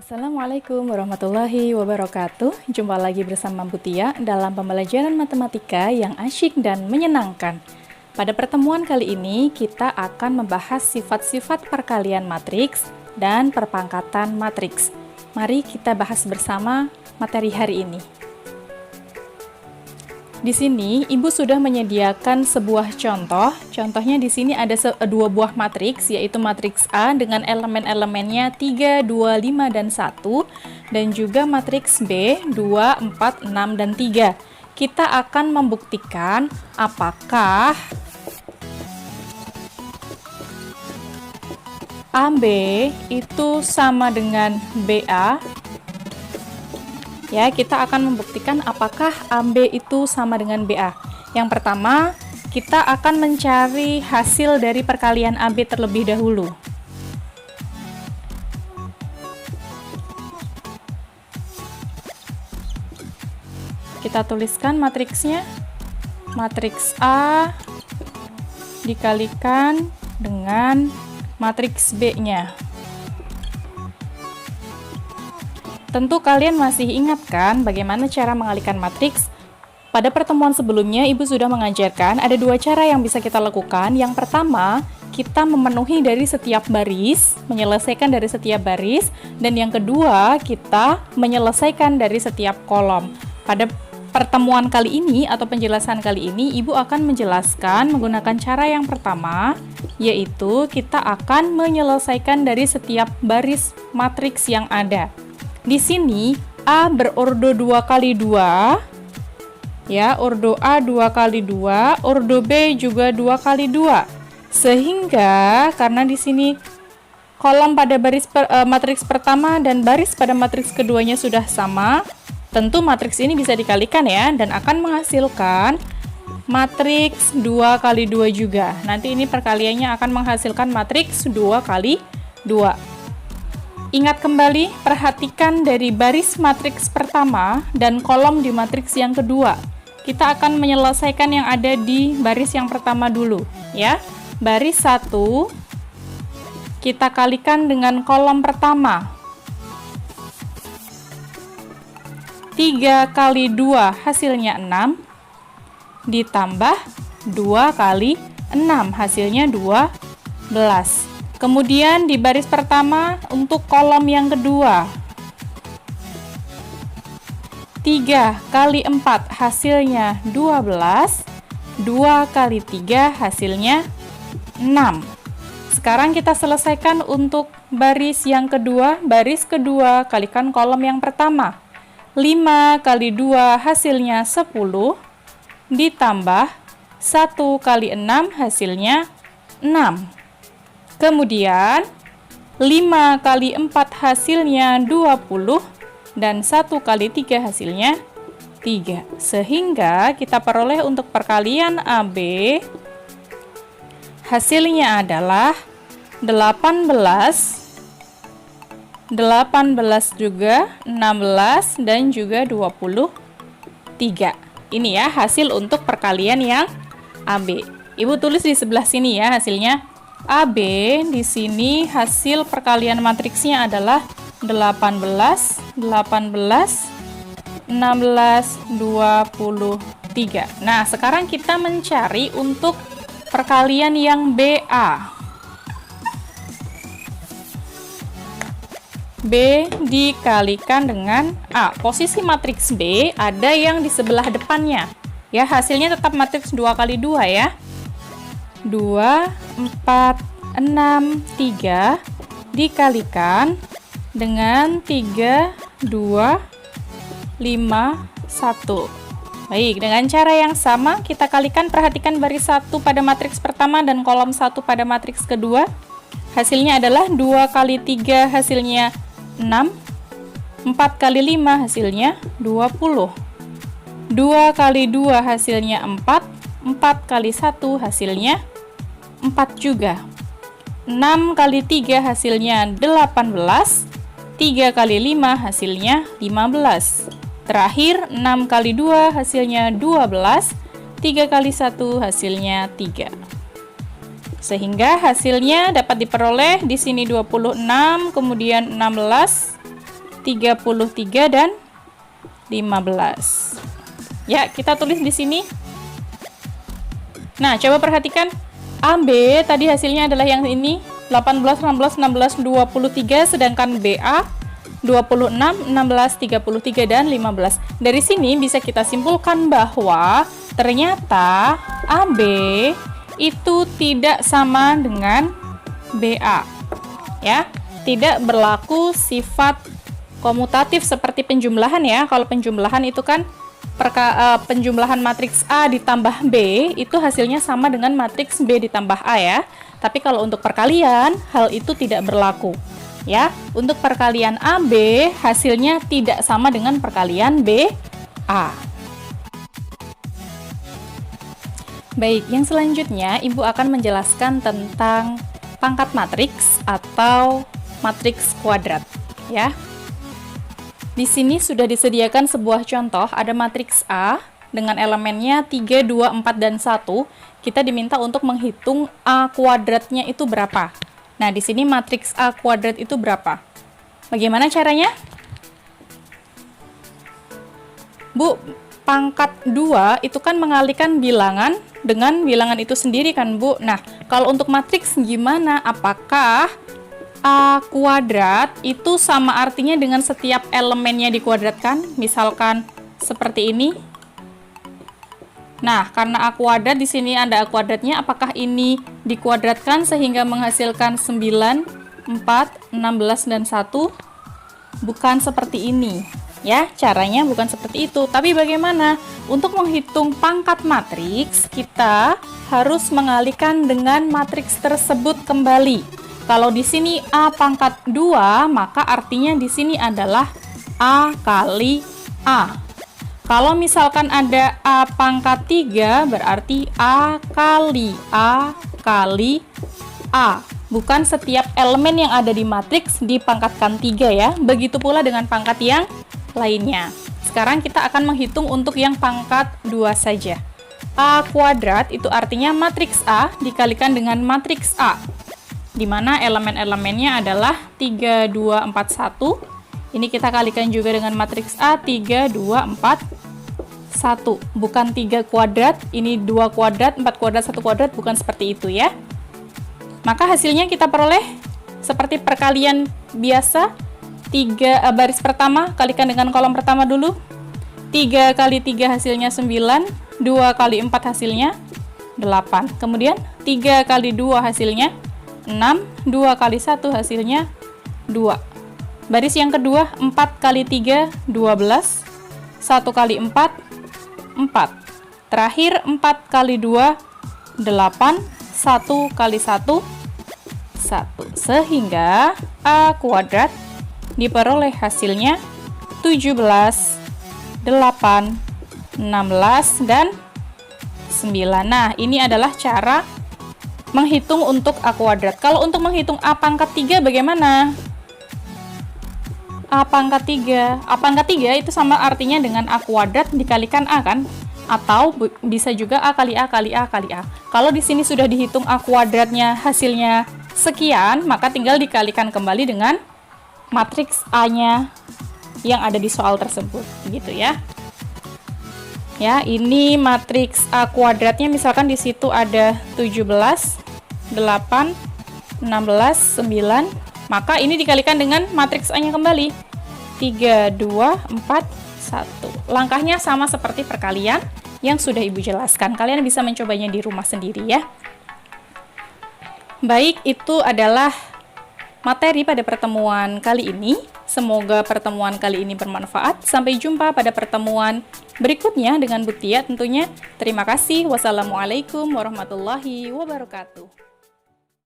Assalamualaikum warahmatullahi wabarakatuh. Jumpa lagi bersama Butia dalam pembelajaran matematika yang asyik dan menyenangkan. Pada pertemuan kali ini, kita akan membahas sifat-sifat perkalian matriks dan perpangkatan matriks. Mari kita bahas bersama materi hari ini. Di sini, Ibu sudah menyediakan sebuah contoh. Contohnya di sini ada dua buah matriks, yaitu matriks A dengan elemen-elemennya 3, 2, 5, dan 1, dan juga matriks B 2, 4, 6, dan 3. Kita akan membuktikan apakah AB itu sama dengan BA. Ya, kita akan membuktikan apakah AB itu sama dengan BA. Yang pertama, kita akan mencari hasil dari perkalian AB terlebih dahulu. Kita tuliskan matriksnya. Matriks A dikalikan dengan matriks B-nya. Tentu kalian masih ingat kan bagaimana cara mengalihkan matriks? Pada pertemuan sebelumnya, Ibu sudah mengajarkan ada dua cara yang bisa kita lakukan. Yang pertama, kita memenuhi dari setiap baris, menyelesaikan dari setiap baris. Dan yang kedua, kita menyelesaikan dari setiap kolom. Pada pertemuan kali ini atau penjelasan kali ini, Ibu akan menjelaskan menggunakan cara yang pertama, yaitu kita akan menyelesaikan dari setiap baris matriks yang ada. Di sini A berordo 2 kali 2, ya, ordo A 2 kali 2, ordo B juga 2 kali 2. Sehingga karena di sini kolom pada baris matriks pertama dan baris pada matriks keduanya sudah sama, tentu matriks ini bisa dikalikan ya, dan akan menghasilkan matriks 2 kali 2 juga. Nanti ini perkaliannya akan menghasilkan matriks 2 kali 2. Ingat kembali, perhatikan dari baris matriks pertama dan kolom di matriks yang kedua. Kita akan menyelesaikan yang ada di baris yang pertama dulu, ya. Baris 1 kita kalikan dengan kolom pertama. 3 kali 2 hasilnya 6, ditambah 2 kali 6 hasilnya 12. Kemudian di baris pertama untuk kolom yang kedua, 3 kali 4 hasilnya 12, 2 kali 3 hasilnya 6. Sekarang kita selesaikan untuk baris yang kedua. Baris kedua kalikan kolom yang pertama, 5 kali 2 hasilnya 10, ditambah 1 kali 6 hasilnya 6. Kemudian 5 kali 4 hasilnya 20 dan 1 kali 3 hasilnya 3. Sehingga kita peroleh untuk perkalian AB hasilnya adalah 18 juga 16 dan juga 23. Ini ya hasil untuk perkalian yang AB. Ibu tulis di sebelah sini ya hasilnya. AB di sini hasil perkalian matriksnya adalah 18, 18, 16, 23. Nah, sekarang kita mencari untuk perkalian yang BA. B dikalikan dengan A. Posisi matriks B ada yang di sebelah depannya. Ya, hasilnya tetap matriks 2 kali 2 ya. 2, 4, 6, 3 dikalikan dengan 3, 2, 5, 1. Baik, dengan cara yang sama kita kalikan, perhatikan baris 1 pada matriks pertama dan kolom 1 pada matriks kedua. Hasilnya adalah 2 kali 3 hasilnya 6, 4 kali 5 hasilnya 20. 2 kali 2 hasilnya 4, 4 kali 1 hasilnya 4 juga. 6 kali 3 hasilnya 18, 3 kali 5 hasilnya 15. Terakhir 6 kali 2 hasilnya 12, 3 kali 1 hasilnya 3. Sehingga hasilnya dapat diperoleh di sini 26, kemudian 16, 33 dan 15. Ya, kita tulis di sini. Nah, coba perhatikan AB tadi hasilnya adalah yang ini, 18, 16, 16, 23, sedangkan BA 26, 16, 33 dan 15. Dari sini bisa kita simpulkan bahwa ternyata AB itu tidak sama dengan BA. Ya, tidak berlaku sifat komutatif seperti penjumlahan ya. Kalau penjumlahan itu kan penjumlahan matriks A ditambah B itu hasilnya sama dengan matriks B ditambah A ya. Tapi kalau untuk perkalian hal itu tidak berlaku ya. Untuk perkalian AB hasilnya tidak sama dengan perkalian BA. Baik, yang selanjutnya Ibu akan menjelaskan tentang pangkat matriks atau matriks kuadrat ya. Di sini sudah disediakan sebuah contoh, ada matriks A dengan elemennya 3, 2, 4, dan 1. Kita diminta untuk menghitung A kuadratnya itu berapa. Nah, di sini matriks A kuadrat itu berapa? Bagaimana caranya? Bu, pangkat 2 itu kan mengalikan bilangan dengan bilangan itu sendiri kan, Bu? Nah, kalau untuk matriks gimana? Apakah A kuadrat itu sama artinya dengan setiap elemennya dikuadratkan, misalkan seperti ini. Nah, karena A kuadrat di sini ada A kuadratnya, apakah ini dikuadratkan sehingga menghasilkan 9, 4, 16 dan 1? Bukan seperti ini. Ya, caranya bukan seperti itu. Tapi bagaimana? Untuk menghitung pangkat matriks, kita harus mengalihkan dengan matriks tersebut kembali. Kalau di sini A pangkat 2, maka artinya di sini adalah A kali A. Kalau misalkan ada A pangkat 3, berarti A kali A kali A. Bukan setiap elemen yang ada di matriks dipangkatkan 3 ya. Begitu pula dengan pangkat yang lainnya. Sekarang kita akan menghitung untuk yang pangkat 2 saja. A kuadrat itu artinya matriks A dikalikan dengan matriks A, di mana elemen-elemennya adalah 3, 2, 4, 1. Ini kita kalikan juga dengan matriks A, 3, 2, 4, 1. Bukan 3 kuadrat, ini 2 kuadrat, 4 kuadrat, 1 kuadrat, bukan seperti itu ya. Maka hasilnya kita peroleh seperti perkalian biasa. 3 baris pertama, kalikan dengan kolom pertama dulu. 3 kali 3 hasilnya 9, 2 kali 4 hasilnya 8. Kemudian 3 kali 2 hasilnya 6, 2 kali 1 hasilnya 2. Baris yang kedua, 4 kali 3, 12. 1 kali 4, 4. Terakhir, 4 kali 2, 8. 1 kali 1, 1. Sehingga A kuadrat diperoleh hasilnya 17, 8, 16, dan 9. Nah, ini adalah cara menghitung untuk A kuadrat. Kalau untuk menghitung A pangkat 3 bagaimana? A pangkat 3. A pangkat 3 itu sama artinya dengan A kuadrat dikalikan A kan? Atau bisa juga A kali A kali A kali A. Kalau di sini sudah dihitung A kuadratnya hasilnya sekian, maka tinggal dikalikan kembali dengan matriks A-nya yang ada di soal tersebut. Gitu ya. Ya, ini matriks A kuadratnya misalkan di situ ada 17, 8, 16, 9. Maka ini dikalikan dengan matriks A-nya kembali. 3, 2, 4, 1. Langkahnya sama seperti perkalian yang sudah Ibu jelaskan. Kalian bisa mencobanya di rumah sendiri ya. Baik, itu adalah materi pada pertemuan kali ini. Semoga pertemuan kali ini bermanfaat. Sampai jumpa pada pertemuan berikutnya dengan Bu Tia tentunya. Terima kasih. Wassalamualaikum warahmatullahi wabarakatuh.